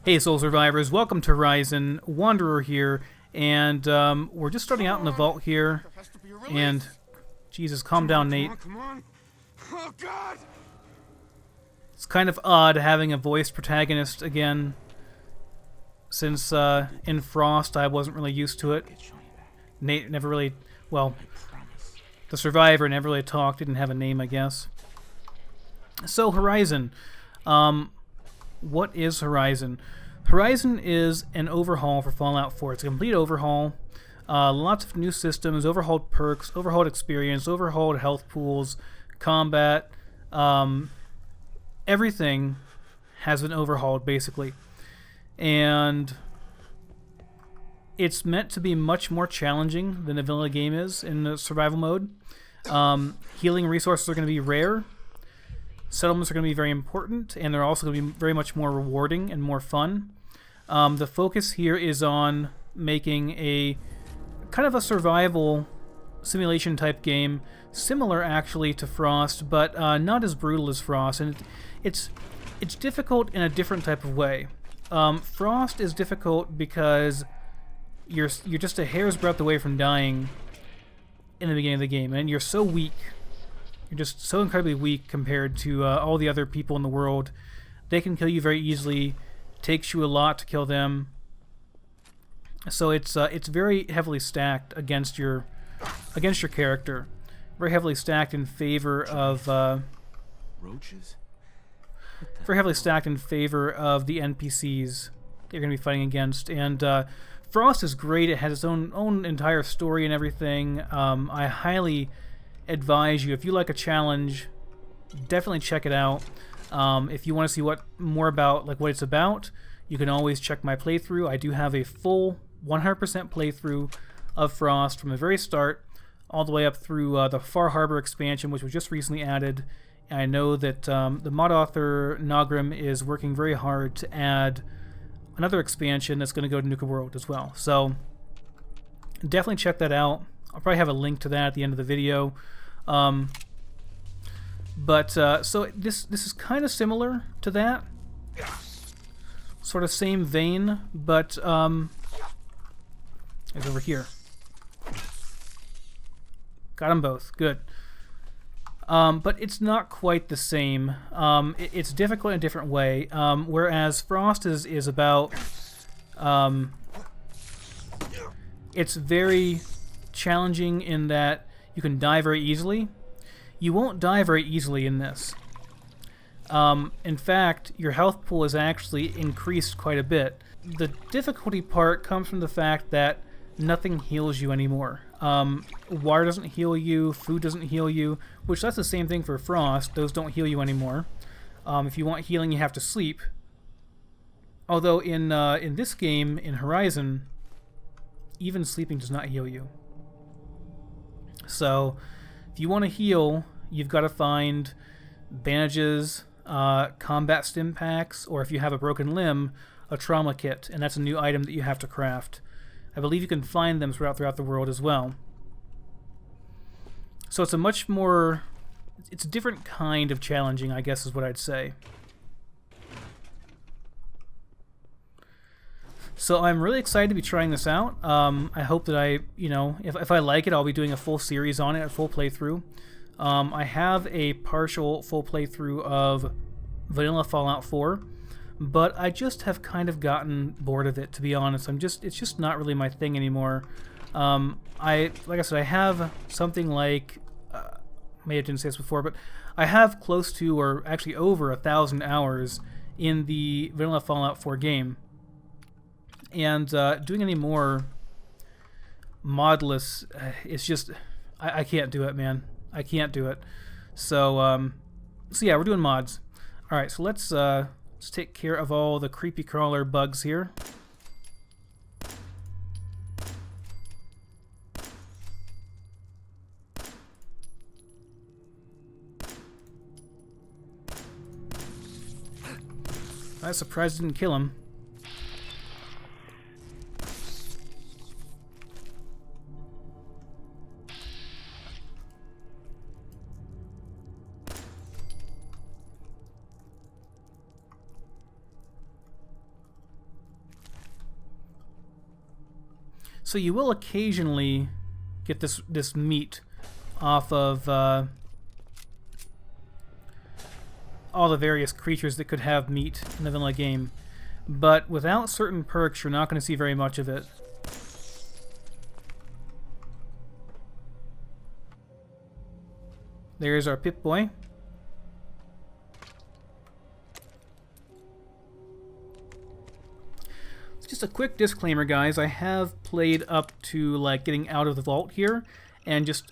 Hey, Soul Survivors, welcome to Horizon. Wanderer here, and we're just starting out in the vault here. There has to be a And, release. Jesus, calm down, Nate. Come on. Oh God! It's kind of odd having a voiced protagonist again, since in Frost I wasn't really used to it. Nate never really, well, the survivor never really talked, didn't have a name, I guess. So, Horizon. What is Horizon? Horizon is an overhaul for Fallout 4. It's a complete overhaul. Lots of new systems, overhauled perks, overhauled experience, overhauled health pools, combat. Everything has been overhauled, basically. And it's meant to be much more challenging than the vanilla game is in the survival mode. Healing resources are going to be rare. Settlements are going to be very important, and they're also going to be very much more rewarding and more fun. The focus here is on making a kind of a survival simulation type game, similar actually to Frost, but not as brutal as Frost, and it's difficult in a different type of way. Frost is difficult because you're just a hair's breadth away from dying in the beginning of the game, and you're so weak. You're just so incredibly weak compared to all the other people in the world. They can kill you very easily. Takes you a lot to kill them. So it's very heavily stacked against your character. Very heavily stacked in favor of Roaches? very heavily stacked in favor of the NPCs that you're going to be fighting against. And Frost is great. It has its own entire story and everything. I highly advise you, if you like a challenge, definitely check it out. If you want to see more about what it's about, you can always check my playthrough. I do have a full 100% playthrough of Frost from the very start all the way up through the Far Harbor expansion, which was just recently added. And I know that the mod author Nogrim is working very hard to add another expansion that's going to go to Nuka World as well. So definitely check that out. I'll probably have a link to that at the end of the video. So this is kind of similar to that. Sort of same vein, but it's over here. Got them both. Good. But it's not quite the same. It's difficult in a different way. Whereas Frost is about... it's very challenging in that you can die very easily. You won't die very easily in this. In fact, your health pool is actually increased quite a bit. The difficulty part comes from the fact that nothing heals you anymore. Water doesn't heal you, food doesn't heal you, which that's the same thing for Frost. Those don't heal you anymore. If you want healing, you have to sleep. Although in this game, in Horizon, even sleeping does not heal you. So, if you want to heal, you've got to find bandages, combat stim packs, or if you have a broken limb, a trauma kit, and that's a new item that you have to craft. I believe you can find them throughout the world as well. So it's a much more... it's a different kind of challenging, I guess is what I'd say. So I'm really excited to be trying this out. I hope that if I like it, I'll be doing a full series on it, a full playthrough. I have a partial full playthrough of Vanilla Fallout 4, but I just have kind of gotten bored of it, to be honest. It's just not really my thing anymore. Like I said, I have something like, maybe I didn't say this before, but I have close to, or actually over 1,000 hours in the Vanilla Fallout 4 game. And doing any more modless, it's just, I can't do it, man. I can't do it. So yeah, we're doing mods. All right, so let's take care of all the creepy crawler bugs here. I'm surprised I didn't kill him. So you will occasionally get this meat off of all the various creatures that could have meat in the vanilla game. But without certain perks, you're not going to see very much of it. There's our Pip-Boy. Just a quick disclaimer, guys. I have played up to like getting out of the vault here and just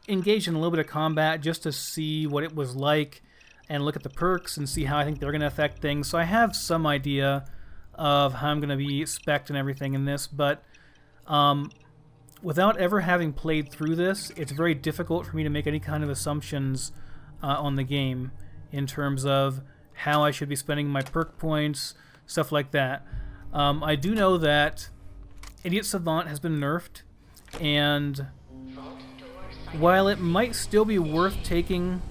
engaged in a little bit of combat just to see what it was like and look at the perks and see how I think they're going to affect things. So I have some idea of how I'm going to be spec'd and everything in this, but without ever having played through this, it's very difficult for me to make any kind of assumptions on the game in terms of how I should be spending my perk points, stuff like that. I do know that Idiot Savant has been nerfed, and while it might still be worth taking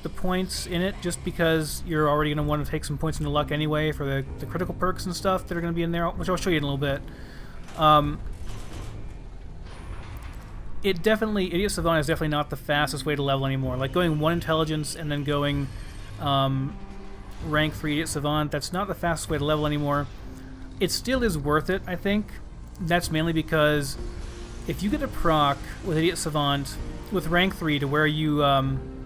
the points in it, just because you're already going to want to take some points into luck anyway for the critical perks and stuff that are going to be in there, which I'll show you in a little bit. Idiot Savant is definitely not the fastest way to level anymore. Like going 1 intelligence and then going rank 3 Idiot Savant, that's not the fastest way to level anymore. It still is worth it, I think. That's mainly because if you get a proc with Idiot Savant with rank 3 to where you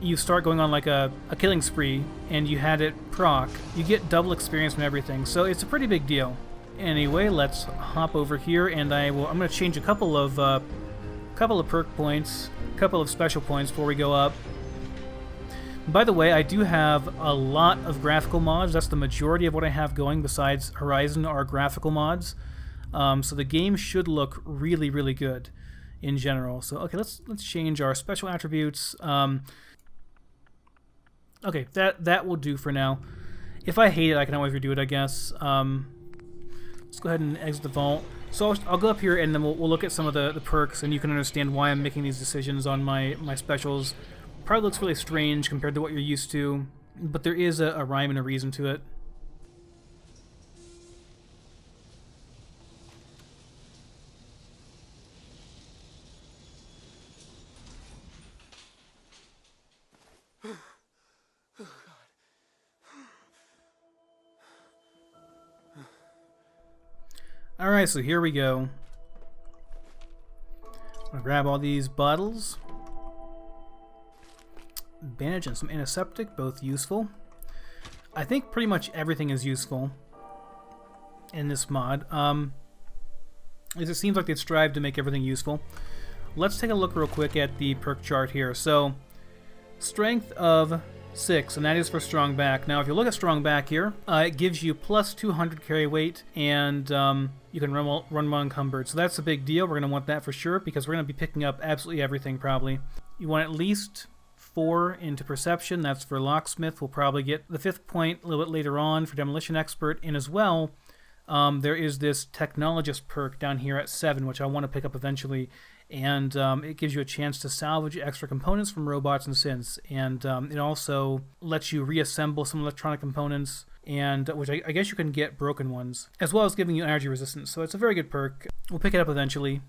you start going on like a killing spree and you had it proc, you get double experience from everything. So it's a pretty big deal. Anyway, let's hop over here, and I'm going to change a couple of perk points, a couple of special points before we go up. By the way, I do have a lot of graphical mods. That's the majority of what I have going besides Horizon are graphical mods. So the game should look really, really good in general. So okay, let's change our special attributes. Okay, that will do for now. If I hate it, I can always redo it, I guess. Let's go ahead and exit the vault. So I'll go up here and then we'll look at some of the perks, and you can understand why I'm making these decisions on my specials. Probably looks really strange compared to what you're used to, but there is a rhyme and a reason to it. Alright, so here we go. I'm gonna grab all these bottles. Bandage and some antiseptic, both useful. I think pretty much everything is useful in this mod. It seems like they've strived to make everything useful. Let's take a look real quick at the perk chart here. So, strength of 6, and that is for strong back. Now, if you look at strong back here, it gives you plus 200 carry weight, and you can run while encumbered. So that's a big deal. We're going to want that for sure, because we're going to be picking up absolutely everything, probably. You want at least 4 into perception. That's for locksmith. We'll probably get the 5th point a little bit later on for demolition expert. And as well, there is this technologist perk down here at 7, which I want to pick up eventually. And it gives you a chance to salvage extra components from robots and synths. And it also lets you reassemble some electronic components, and which I guess you can get broken ones, as well as giving you energy resistance. So it's a very good perk. We'll pick it up eventually.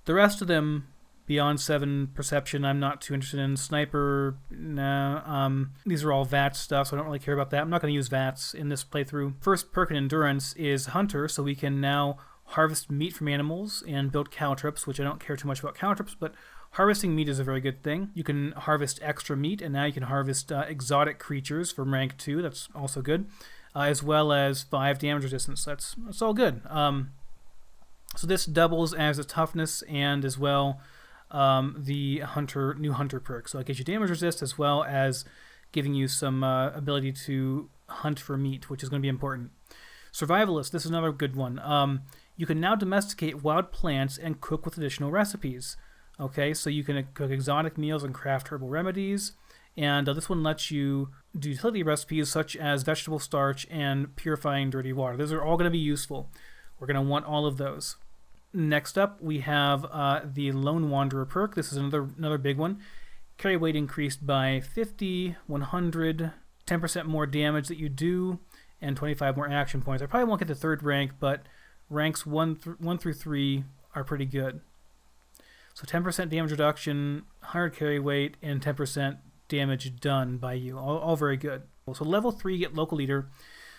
The rest of them, beyond 7 perception, I'm not too interested in. Sniper, nah. These are all VATS stuff, so I don't really care about that. I'm not going to use VATS in this playthrough. First perk in endurance is Hunter, so we can now harvest meat from animals and build caltrops, which I don't care too much about caltrops, but harvesting meat is a very good thing. You can harvest extra meat, and now you can harvest exotic creatures from rank 2. That's also good, as well as 5 damage resistance. That's all good. So this doubles as a toughness, and as well the new hunter perk. So it gives you damage resist as well as giving you some ability to hunt for meat, which is going to be important. Survivalist, this is another good one. You can now domesticate wild plants and cook with additional recipes. Okay, so you can cook exotic meals and craft herbal remedies. And this one lets you do utility recipes such as vegetable starch and purifying dirty water. Those are all going to be useful. We're going to want all of those. Next up, we have the Lone Wanderer perk. This is another big one. Carry weight increased by 50, 100, 10% more damage that you do, and 25 more action points. I probably won't get the 3rd rank, but ranks 1 through 3 are pretty good. So 10% damage reduction, 100 carry weight, and 10% damage done by you. All very good. So level 3, get local leader.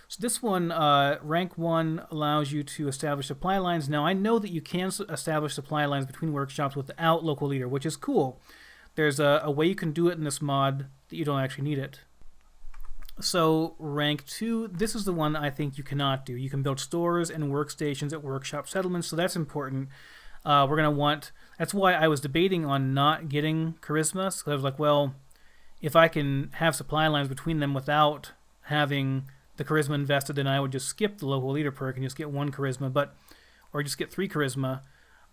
So this one, rank 1, allows you to establish supply lines. Now I know that you can establish supply lines between workshops without local leader, which is cool. There's a way you can do it in this mod that you don't actually need it. So rank 2, this is the one I think you cannot do. You can build stores and workstations at workshop settlements, so that's important. We're going to want, that's why I was debating on not getting charisma, because I was like, well, if I can have supply lines between them without having the charisma invested, then I would just skip the local leader perk and just get 1 charisma, or just get 3 charisma.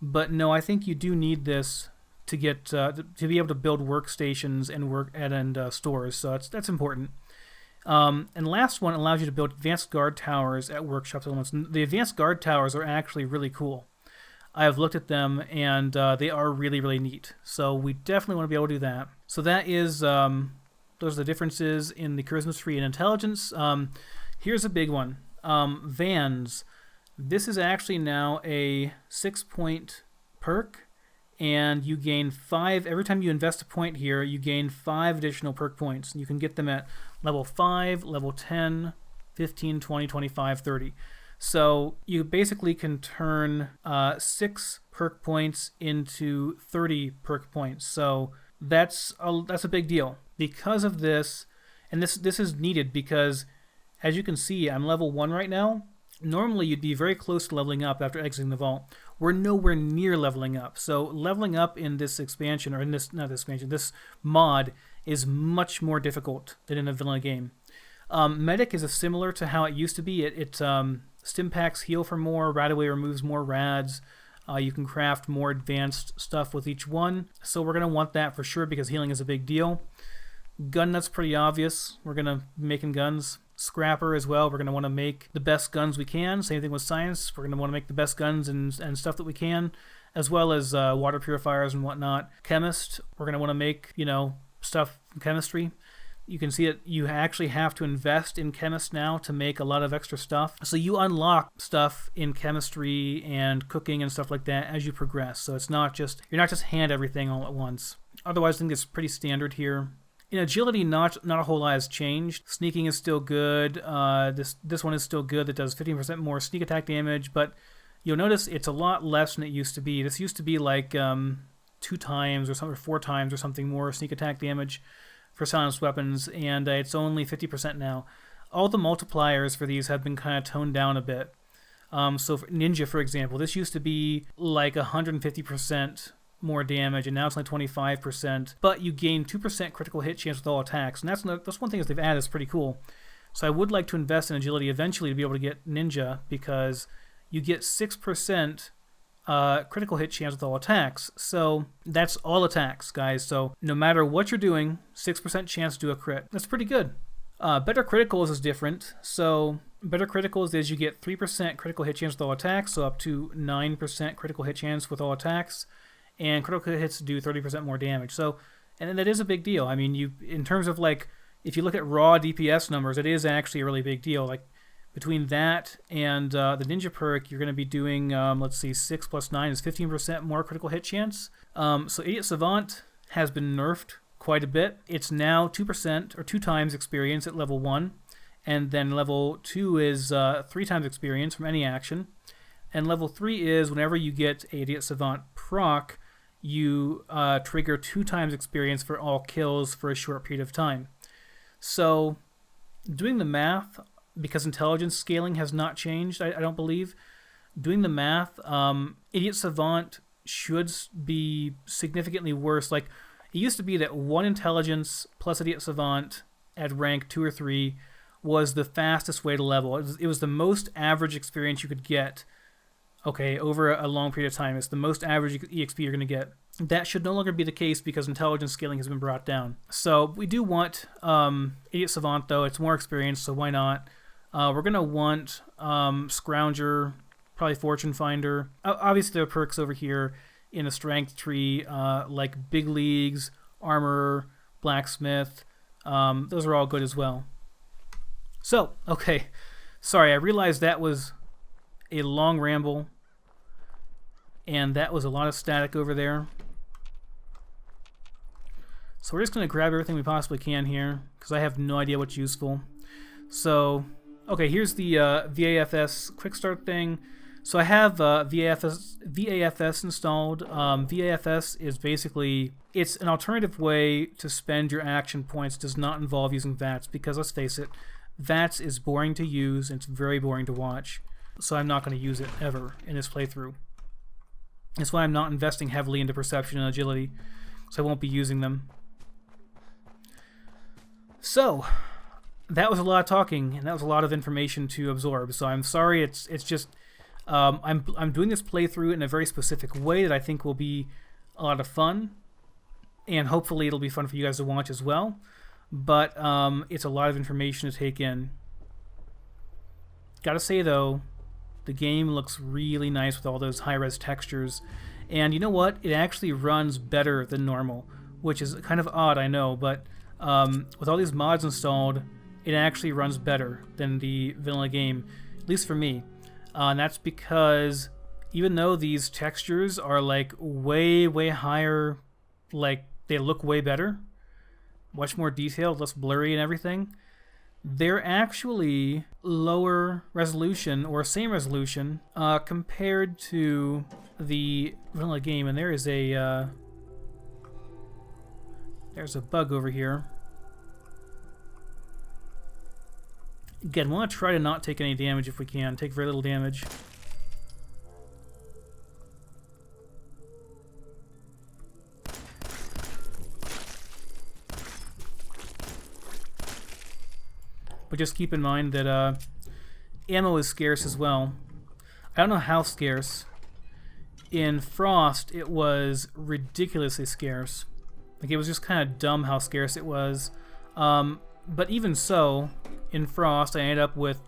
But no, I think you do need this to get to be able to build workstations and stores, so that's important. And last one allows you to build advanced guard towers at workshop settlements. The advanced guard towers are actually really cool. I have looked at them, and they are really, really neat. So we definitely want to be able to do that. So that is, those are the differences in the charisma tree and intelligence. Here's a big one. Vans. This is actually now a 6-point perk, and you gain 5, every time you invest a point here, you gain 5 additional perk points. You can get them at level 5, level 10, 15, 20, 25, 30. So you basically can turn 6 perk points into 30 perk points. So that's a big deal. Because of this, and this is needed because, as you can see, I'm level 1 right now. Normally you'd be very close to leveling up after exiting the vault. We're nowhere near leveling up. So leveling up in this expansion, or in this, not this expansion, this mod is much more difficult than in a vanilla game. Medic is similar to how it used to be. It stim packs heal for more, Radaway removes more rads. You can craft more advanced stuff with each one. So we're going to want that for sure because healing is a big deal. Gun nut's pretty obvious. We're going to be making guns. Scrapper as well. We're going to want to make the best guns we can. Same thing with science. We're going to want to make the best guns and stuff that we can, as well as water purifiers and whatnot. Chemist. We're going to want to make, stuff from chemistry. You can see that you actually have to invest in chemist now to make a lot of extra stuff. So you unlock stuff in chemistry and cooking and stuff like that as you progress. So it's not just, you're not just hand everything all at once. Otherwise, I think it's pretty standard here. In agility, not a whole lot has changed. Sneaking is still good. This one is still good. That does 15% more sneak attack damage, but you'll notice it's a lot less than it used to be. This used to be like 2 times or something, or 4 times or something more sneak attack damage for silenced weapons, and it's only 50% now. All the multipliers for these have been kind of toned down a bit. So for Ninja, for example, this used to be like 150% more damage, and now it's like 25%, but you gain 2% critical hit chance with all attacks, and that's one thing that they've added that's pretty cool. So I would like to invest in agility eventually to be able to get Ninja, because you get 6% critical hit chance with all attacks. So that's all attacks, guys. So no matter what you're doing, 6% chance to do a crit. That's pretty good. Better criticals is different. So better criticals is you get 3% critical hit chance with all attacks, so up to 9% critical hit chance with all attacks. And critical hits do 30% more damage. So, and that is a big deal. I mean, in terms of like, if you look at raw DPS numbers, it is actually a really big deal. Like, between that and the Ninja perk, you're going to be doing, let's see, 6 plus 9 is 15% more critical hit chance. So Idiot Savant has been nerfed quite a bit. It's now 2% or 2 times experience at level 1. And then level 2 is 3 times experience from any action. And level 3 is whenever you get a Idiot Savant proc, you trigger 2 times experience for all kills for a short period of time. So doing the math, because intelligence scaling has not changed, I don't believe, doing the math, Idiot Savant should be significantly worse. Like, it used to be that 1 intelligence plus Idiot Savant at rank 2 or 3 was the fastest way to level. It was the most average experience you could get, okay, over a long period of time. It's the most average EXP you're going to get. That should no longer be the case because intelligence scaling has been brought down. So we do want Idiot Savant, though. It's more experience, so why not? We're going to want Scrounger, probably Fortune Finder. Obviously, there are perks over here in a strength tree, like Big Leagues, Armorer, Blacksmith. Those are all good as well. So, okay. Sorry, I realized that was a long ramble. and that was a lot of static over there. So we're just going to grab everything we possibly can here, because I have no idea what's useful. So, okay, here's the VAFS quick start thing. So I have VAFS installed. VAFS is basically, it's an alternative way to spend your action points. It does not involve using VATS, because let's face it, VATS is boring to use, and it's very boring to watch. So I'm not going to use it ever in this playthrough. That's why I'm not investing heavily into perception and agility, so I won't be using them. So, that was a lot of talking, and that was a lot of information to absorb. So I'm sorry, it's just I'm doing this playthrough in a very specific way that I think will be a lot of fun, and hopefully it'll be fun for you guys to watch as well. But it's a lot of information to take in. Gotta say though, the game looks really nice with all those high-res textures, and you know what? It actually runs better than normal, which is kind of odd, I know, but with all these mods installed, it actually runs better than the vanilla game, at least for me. And that's because even though these textures are like way higher, like they look way better, much more detailed, less blurry and everything, they're actually lower resolution or same resolution compared to the vanilla game. And there is a there's a bug over here. Again, we want to try to not take any damage if we can. Take very little damage. But just keep in mind that ammo is scarce as well. I don't know how scarce. In Frost, it was ridiculously scarce. Like, it was just kind of dumb how scarce it was. But even so, in Frost, I ended up with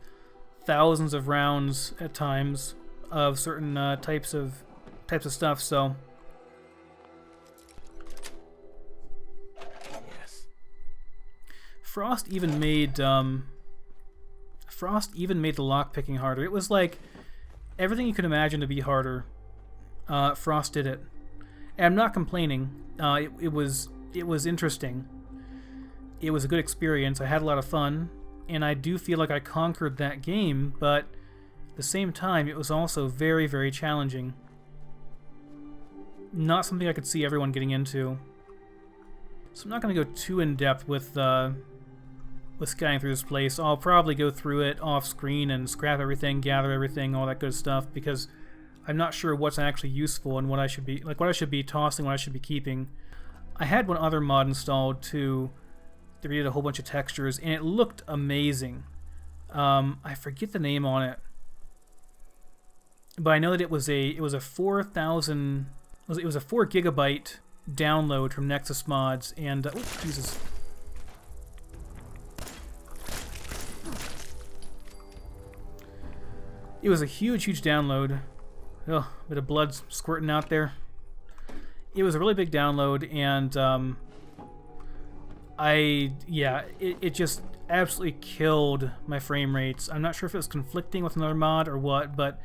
thousands of rounds at times of certain types of stuff. So, Yes. Frost even made the lockpicking harder. It was like everything you could imagine to be harder. Frost did it, and I'm not complaining. It was interesting. It was a good experience. I had a lot of fun, and I do feel like I conquered that game. But at the same time, it was also very challenging. Not something I could see everyone getting into. So I'm not going to go too in depth with scanning through this place. I'll probably go through it off screen and scrap everything, gather everything, all that good stuff, because I'm not sure what's actually useful and what I should be tossing, what I should be keeping. I had one other mod installed too that did a whole bunch of textures, and it looked amazing. I forget the name on it, but I know that it was a 4 gigabyte download from Nexus Mods, and oh Jesus. It was a huge Download. Oh, a bit of blood squirting out there. It was a really big download, and it just absolutely killed my frame rates. I'm not sure if it was conflicting with another mod or what, but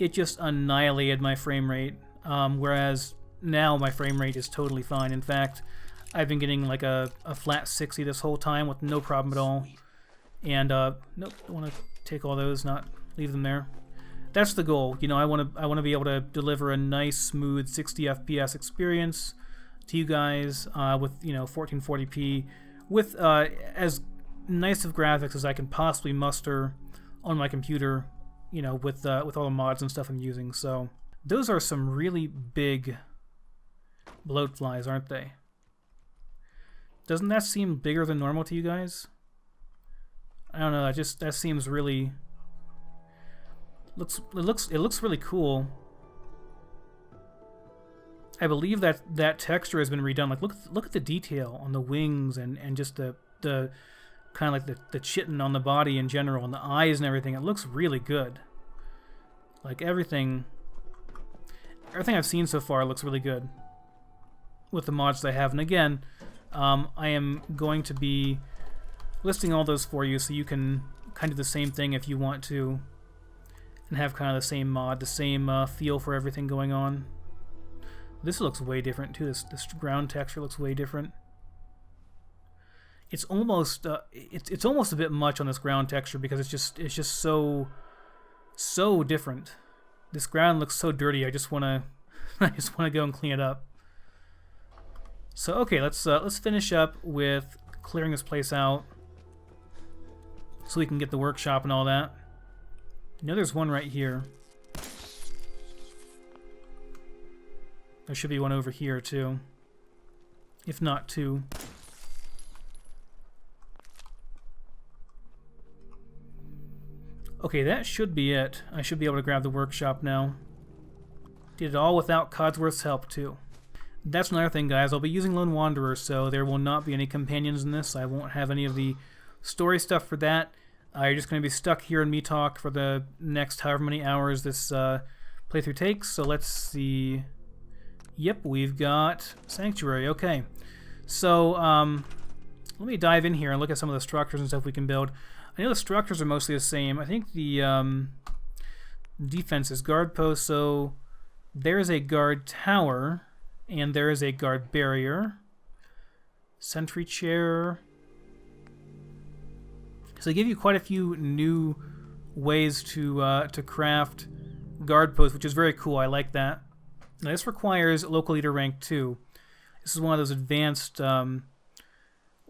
it just annihilated my frame rate. Whereas now my frame rate is totally fine. In fact, I've been getting like a flat 60 this whole time with no problem at all. And nope, don't want to take all those, not leave them there. That's the goal. You know, I want to be able to deliver a nice, smooth 60 FPS experience to you guys with 1440p, with as nice of graphics as I can possibly muster on my computer. You know, with all the mods and stuff I'm using. So those are some really big bloat flies, aren't they? Doesn't that seem bigger than normal to you guys? I don't know. That seems really. It looks really cool. I believe that texture has been redone. Like look at the detail on the wings and just the kind of like the chitin on the body in general and the eyes and everything. It looks really good. Like everything I've seen so far looks really good with the mods that I have. And again, I am going to be listing all those for you so you can kind of do the same thing if you want to, and have kind of the same mod, the same feel for everything going on. This looks way different too. This ground texture looks way different. It's almost it's almost a bit much on this ground texture because it's just so different. This ground looks so dirty. I just wanna go and clean it up. So okay, let's finish up with clearing this place out so we can get the workshop and all that. You know, there's one right here. There should be one over here too, if not two. Okay, that should be it. I should be able to grab the workshop now. Did it all without Codsworth's help too. That's another thing, guys. I'll be using Lone Wanderer, so there will not be any companions in this. I won't have any of the story stuff for that. You're just going to be stuck here in me talk for the next however many hours this playthrough takes. So let's see. Yep, we've got Sanctuary. Okay. So let me dive in here and look at some of the structures and stuff we can build. I know the structures are mostly the same. I think the defense is guard post, so there's a guard tower, and there is a guard barrier. Sentry chair. So they give you quite a few new ways to craft guard posts, which is very cool. I like that. Now this requires local leader rank 2. This is one of those advanced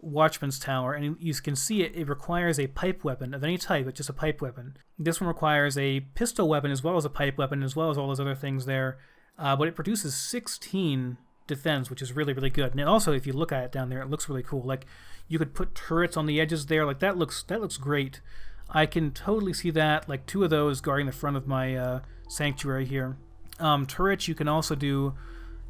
Watchman's Tower, and you can see it requires a pipe weapon of any type. It's just a pipe weapon. This one requires a pistol weapon as well as a pipe weapon, as well as all those other things there. But it produces 16 defense, which is really, really good. And also, if you look at it down there, it looks really cool. Like, you could put turrets on the edges there. Like, that looks great. I can totally see that, like 2 of those guarding the front of my sanctuary here. Turrets, you can also do,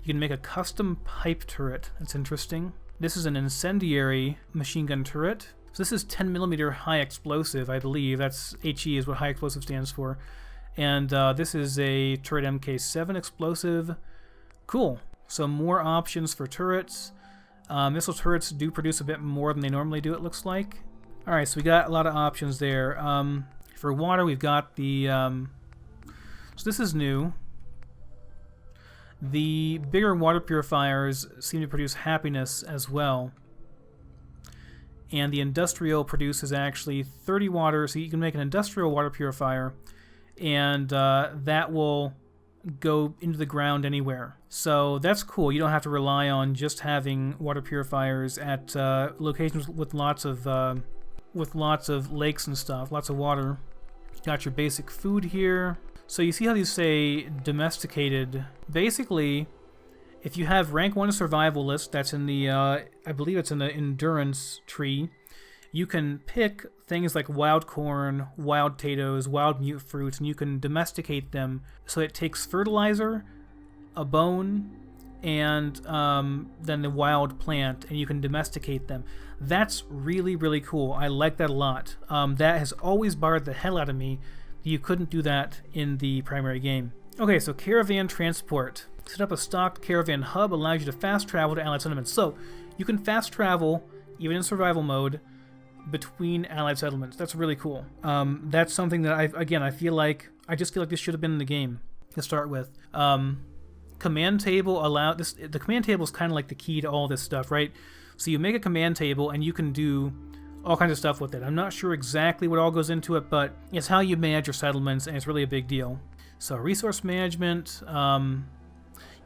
you can make a custom pipe turret. That's interesting. This is an incendiary machine gun turret. So this is 10mm high explosive, I believe. That's HE is what high explosive stands for. And this is a turret MK7 explosive. Cool. So more options for turrets. Missile turrets do produce a bit more than they normally do, it looks like. Alright, so we got a lot of options there. For water, we've got the... so this is new. The bigger water purifiers seem to produce happiness as well. And the industrial produces actually 30 water, so you can make an industrial water purifier, and that will go into the ground anywhere. So that's cool. You don't have to rely on just having water purifiers at locations with lots of lakes and stuff, lots of water. Got your basic food here. So you see how these say domesticated. Basically, if you have rank 1 survivalist, that's in the, I believe it's in the endurance tree, you can pick things like wild corn, wild potatoes, wild mute fruits, and you can domesticate them. So it takes fertilizer, a bone, and then the wild plant, and you can domesticate them. That's really, really cool. I like that a lot. That has always bothered the hell out of me. You couldn't do that in the primary game. Okay, so caravan transport. Set up a stocked caravan hub, allows you to fast travel to allied settlements. So you can fast travel, even in survival mode, between allied settlements. That's really cool. That's something that I just feel like this should have been in the game to start with. Command table allow this. The command table is kind of like the key to all this stuff, right? So you make a command table and you can do all kinds of stuff with it. I'm not sure exactly what all goes into it, but it's how you manage your settlements, and it's really a big deal. So resource management.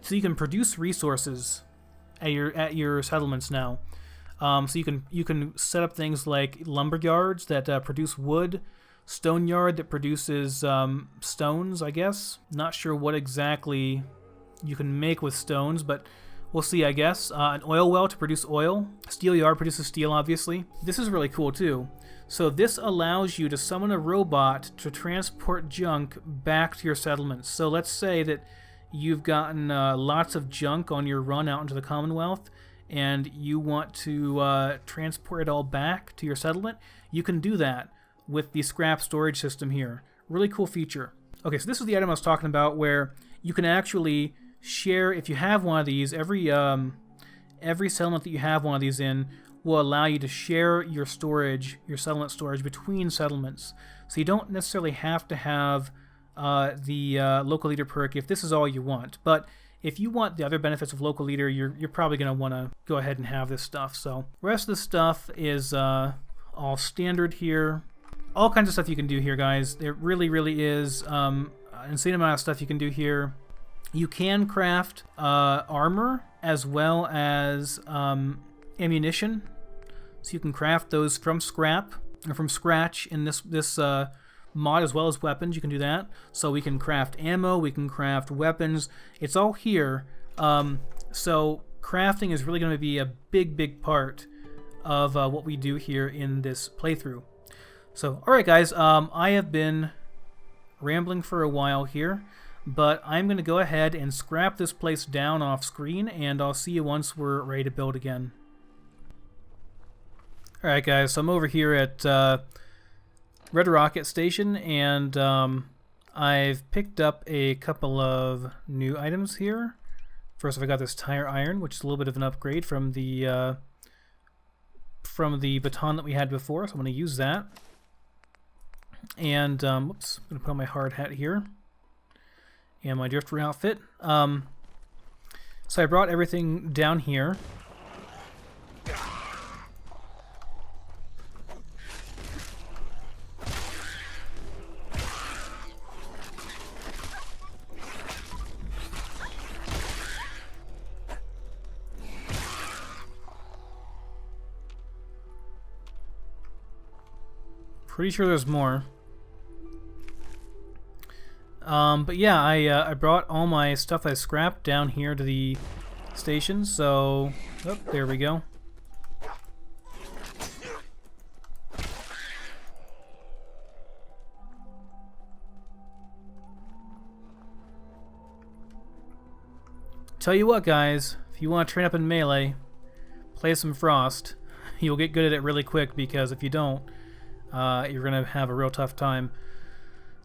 So you can produce resources at your settlements now. So you can set up things like lumber yards that produce wood, stone yard that produces stones, I guess. Not sure what exactly you can make with stones, but we'll see, I guess. An oil well to produce oil. Steel yard produces steel, obviously. This is really cool, too. So this allows you to summon a robot to transport junk back to your settlements. So let's say that you've gotten lots of junk on your run out into the Commonwealth, and you want to transport it all back to your settlement. You can do that with the scrap storage system here. Really cool feature. Okay, so this is the item I was talking about, where you can actually share, if you have one of these, every settlement that you have one of these in will allow you to share your storage, your settlement storage, between settlements. So you don't necessarily have to have the local leader perk if this is all you want. But if you want the other benefits of local leader, you're probably going to want to go ahead and have this stuff. So the rest of the stuff is all standard here. All kinds of stuff you can do here, guys. There really, really is an insane amount of stuff you can do here. You can craft armor as well as ammunition. So you can craft those from scrap or from scratch in this mod, as well as weapons. You can do that. So we can craft ammo, we can craft weapons. It's all here. So crafting is really going to be a big part of what we do here in this playthrough. So, alright guys, I have been rambling for a while here, but I'm going to go ahead and scrap this place down off screen, and I'll see you once we're ready to build again. Alright guys, so I'm over here at Red Rocket Station, and I've picked up a couple of new items here. First off, I got this tire iron, which is a little bit of an upgrade from the baton that we had before, so I'm going to use that. And, whoops, I'm going to put on my hard hat here. And my drifter outfit. So I brought everything down here. Pretty sure there's more. But yeah, I brought all my stuff I scrapped down here to the station, so... Oh, there we go. Tell you what, guys, if you want to train up in Melee, play some Frost. You'll get good at it really quick, because if you don't, you're going to have a real tough time.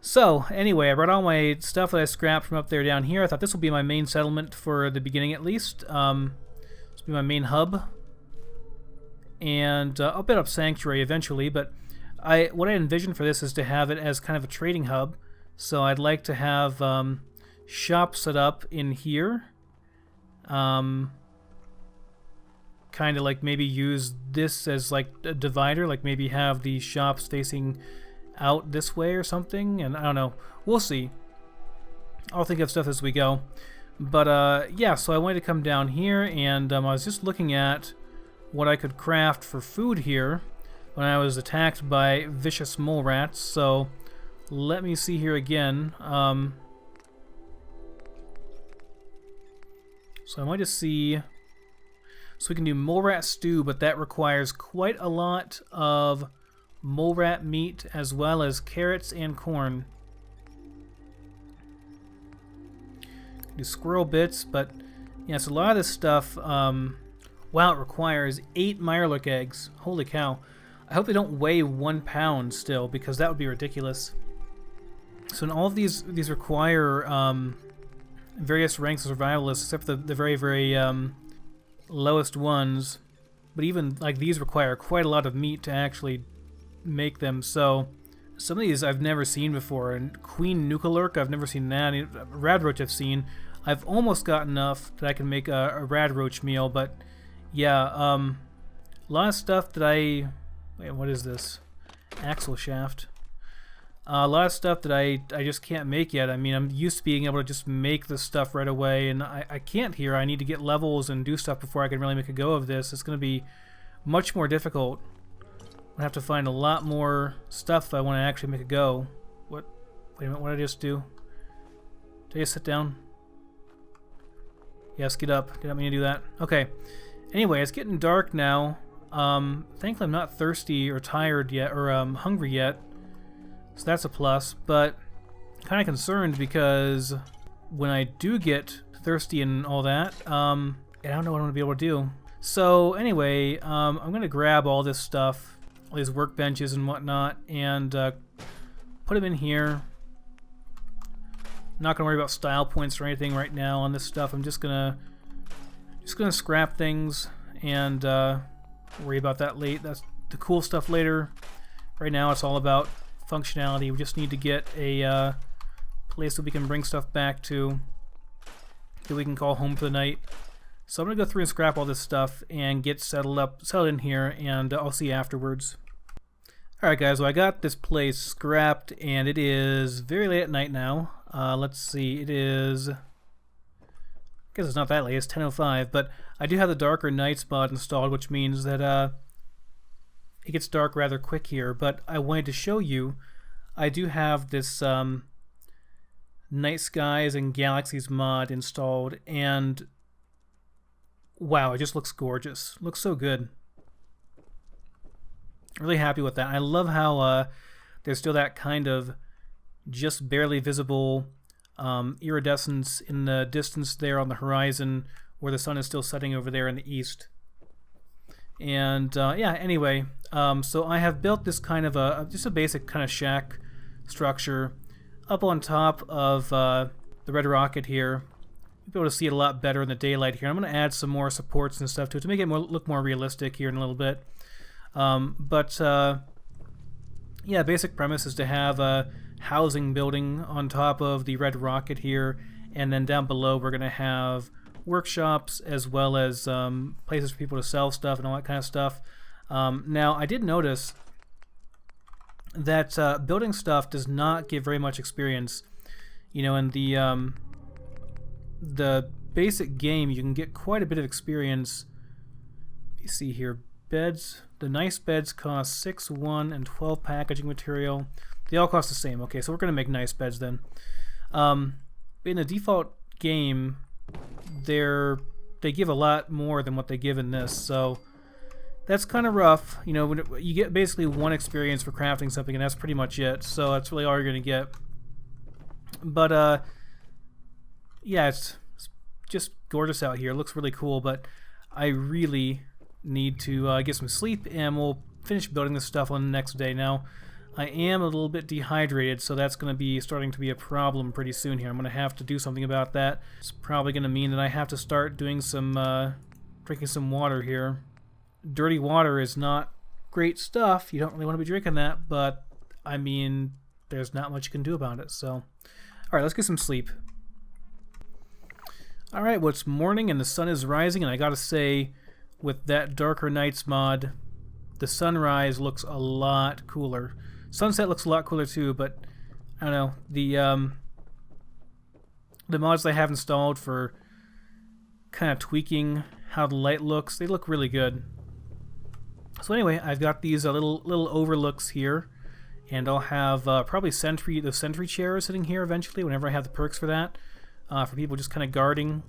So, anyway, I brought all my stuff that I scrapped from up there down here. I thought this will be my main settlement for the beginning, at least. This will be my main hub. And I'll build up Sanctuary eventually, but what I envision for this is to have it as kind of a trading hub. So I'd like to have shops set up in here. Kind of like maybe use this as like a divider, like maybe have the shops facing out this way or something, and I don't know, we'll see. I'll think of stuff as we go. But yeah, so I wanted to come down here, and I was just looking at what I could craft for food here when I was attacked by vicious mole rats. So let me see here again. So I might just see. So we can do mole rat stew, but that requires quite a lot of mole rat meat as well as carrots and corn. Do squirrel bits, but yeah, so a lot of this stuff, wow, it requires 8 Mirelurk eggs. Holy cow. I hope they don't weigh 1 pound still, because that would be ridiculous. So in all of these require various ranks of survivalists, except for the very, very lowest ones. But even like these require quite a lot of meat to actually make them. So some of these I've never seen before, and Queen Nukalurk, I've never seen that. Radroach I've seen. I've almost got enough that I can make a Radroach meal, but yeah, a lot of stuff that wait, what is this? Axle shaft. A lot of stuff that I just can't make yet. I mean, I'm used to being able to just make this stuff right away, and I can't here. I need to get levels and do stuff before I can really make a go of this. It's going to be much more difficult. I have to find a lot more stuff if I want to actually make a go. What? Wait a minute, what did I just do? Did I just sit down? Yes, get up. Did I mean to do that? Okay. Anyway, it's getting dark now. Thankfully I'm not thirsty or tired yet, or hungry yet. So that's a plus, but kind of concerned because when I do get thirsty and all that, I don't know what I'm going to be able to do. So anyway, I'm going to grab all this stuff, all these workbenches and whatnot, and put them in here. I'm not going to worry about style points or anything right now on this stuff. I'm just gonna scrap things and worry about that late. That's the cool stuff later. Right now it's all about functionality. We just need to get a place that we can bring stuff back to. that we can call home for the night. So I'm going to go through and scrap all this stuff and get settled in here, and I'll see you afterwards. Alright guys, well I got this place scrapped, and it is very late at night now. Let's see, it is... I guess it's not that late, it's 10:05, but I do have the Darker Nights mod installed, which means that it gets dark rather quick here. But I wanted to show you, I do have this Night Skies and Galaxies mod installed, and wow, it just looks gorgeous. Looks so good. Really happy with that. I love how there's still that kind of just barely visible iridescence in the distance there on the horizon, where the sun is still setting over there in the east. And yeah, anyway, so I have built this kind of just a basic kind of shack structure up on top of the Red Rocket here. You'll be able to see it a lot better in the daylight here. I'm going to add some more supports and stuff to it to make it look more realistic here in a little bit. Yeah, basic premise is to have a housing building on top of the Red Rocket here, and then down below we're going to have workshops as well as places for people to sell stuff and all that kind of stuff. Now, I did notice that building stuff does not give very much experience. You know, in the basic game, you can get quite a bit of experience. You see here, beds. The nice beds cost 6, 1, and 12 packaging material. They all cost the same. Okay, so we're going to make nice beds then. In the default game, they give a lot more than what they give in this, so that's kind of rough. You know, when you get basically 1 experience for crafting something, and that's pretty much it. So that's really all you're going to get. But yeah, it's just gorgeous out here. It looks really cool, but I really need to get some sleep, and we'll finish building this stuff on the next day. Now, I am a little bit dehydrated, so that's going to be starting to be a problem pretty soon here. I'm going to have to do something about that. It's probably going to mean that I have to start doing some drinking some water here. Dirty water is not great stuff. You don't really want to be drinking that, but I mean, there's not much you can do about it. So, alright, let's get some sleep. Alright, well, it's morning and the sun is rising, and I gotta say, with that Darker Nights mod, the sunrise looks a lot cooler. Sunset looks a lot cooler too, but I don't know, the mods I have installed for kind of tweaking how the light looks, they look really good. So anyway, I've got these little overlooks here, and I'll have probably the sentry chair sitting here eventually whenever I have the perks for that, for people just kind of guarding.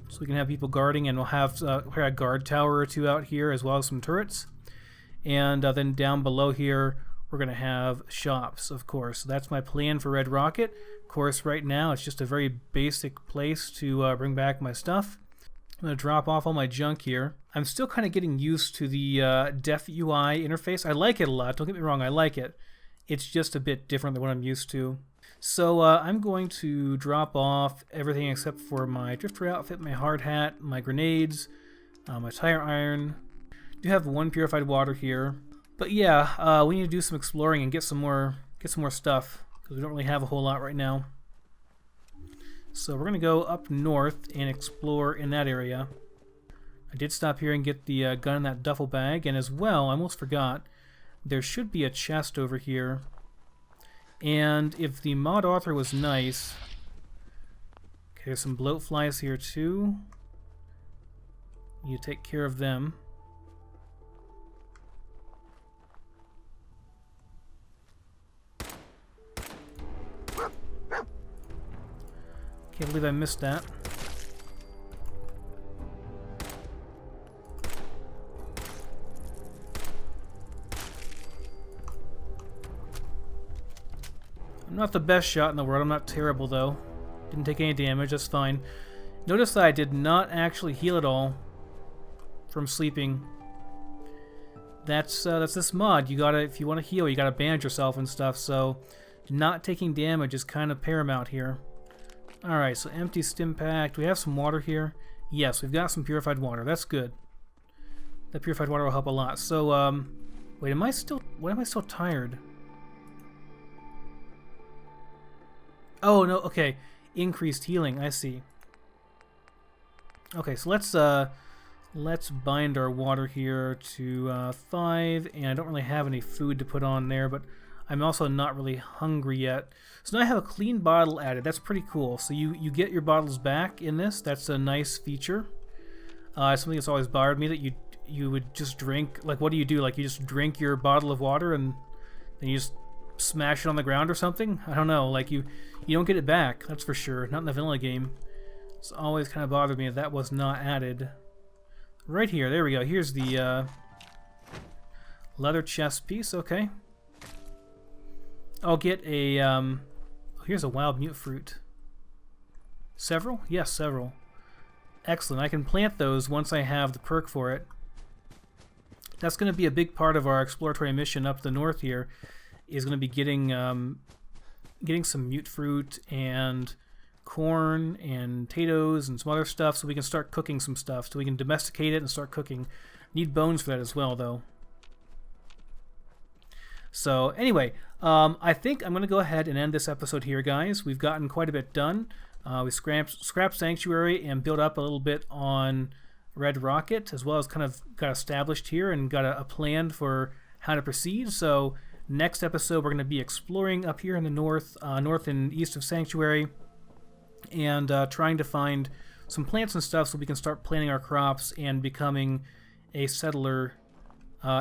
So we can have people guarding, and we'll have a guard tower or 2 out here, as well as some turrets. And then down below here, we're going to have shops, of course. So that's my plan for Red Rocket. Of course, right now, it's just a very basic place to bring back my stuff. I'm going to drop off all my junk here. I'm still kind of getting used to the Def UI interface. I like it a lot, don't get me wrong, I like it. It's just a bit different than what I'm used to. So I'm going to drop off everything except for my drifter outfit, my hard hat, my grenades, my tire iron. I do have 1 purified water here. But yeah, we need to do some exploring and get some more stuff, because we don't really have a whole lot right now. So we're going to go up north and explore in that area. I did stop here and get the gun in that duffel bag, and as well, I almost forgot, there should be a chest over here. And if the mod author was nice... Okay, there's some bloat flies here too. You take care of them. Can't believe I missed that. I'm not the best shot in the world. I'm not terrible, though. Didn't take any damage. That's fine. Notice that I did not actually heal at all from sleeping. That's this mod. You gotta, if you want to heal, you gotta bandage yourself and stuff. So, not taking damage is kind of paramount here. All right. So empty stim pack. Do we have some water here? Yes, we've got some purified water. That's good. That purified water will help a lot. So, wait. Am I still? Why am I still tired? Oh, no, okay. Increased healing, I see. Okay, so let's bind our water here to 5, and I don't really have any food to put on there, but I'm also not really hungry yet. So now I have a clean bottle added. That's pretty cool. So you get your bottles back in this. That's a nice feature. Something that's always bothered me, that you would just drink. Like, what do? Like, you just drink your bottle of water and then you just smash it on the ground or something? I don't know. Like, you don't get it back. That's for sure. Not in the vanilla game. It's always kind of bothered me that was not added. Right here. There we go. Here's the leather chest piece. Okay. I'll get a here's a wild mute fruit. Several? Yes, several. Excellent. I can plant those once I have the perk for it. That's going to be a big part of our exploratory mission up the north here, is going to be getting some mute fruit and corn and potatoes and some other stuff, so we can start cooking some stuff, so we can domesticate it and start cooking. Need bones for that as well, though. So anyway, I think I'm going to go ahead and end this episode here, guys. We've gotten quite a bit done. We scrapped Sanctuary and built up a little bit on Red Rocket, as well as kind of got established here and got a plan for how to proceed. So next episode, we're going to be exploring up here in the north and east of Sanctuary, and trying to find some plants and stuff so we can start planting our crops and becoming a settler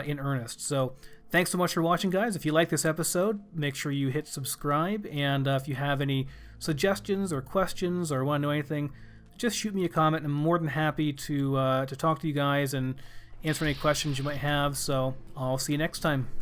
in earnest. So thanks so much for watching, guys. If you like this episode, make sure you hit subscribe, and if you have any suggestions or questions or want to know anything, just shoot me a comment. I'm more than happy to talk to you guys and answer any questions you might have. So I'll see you next time.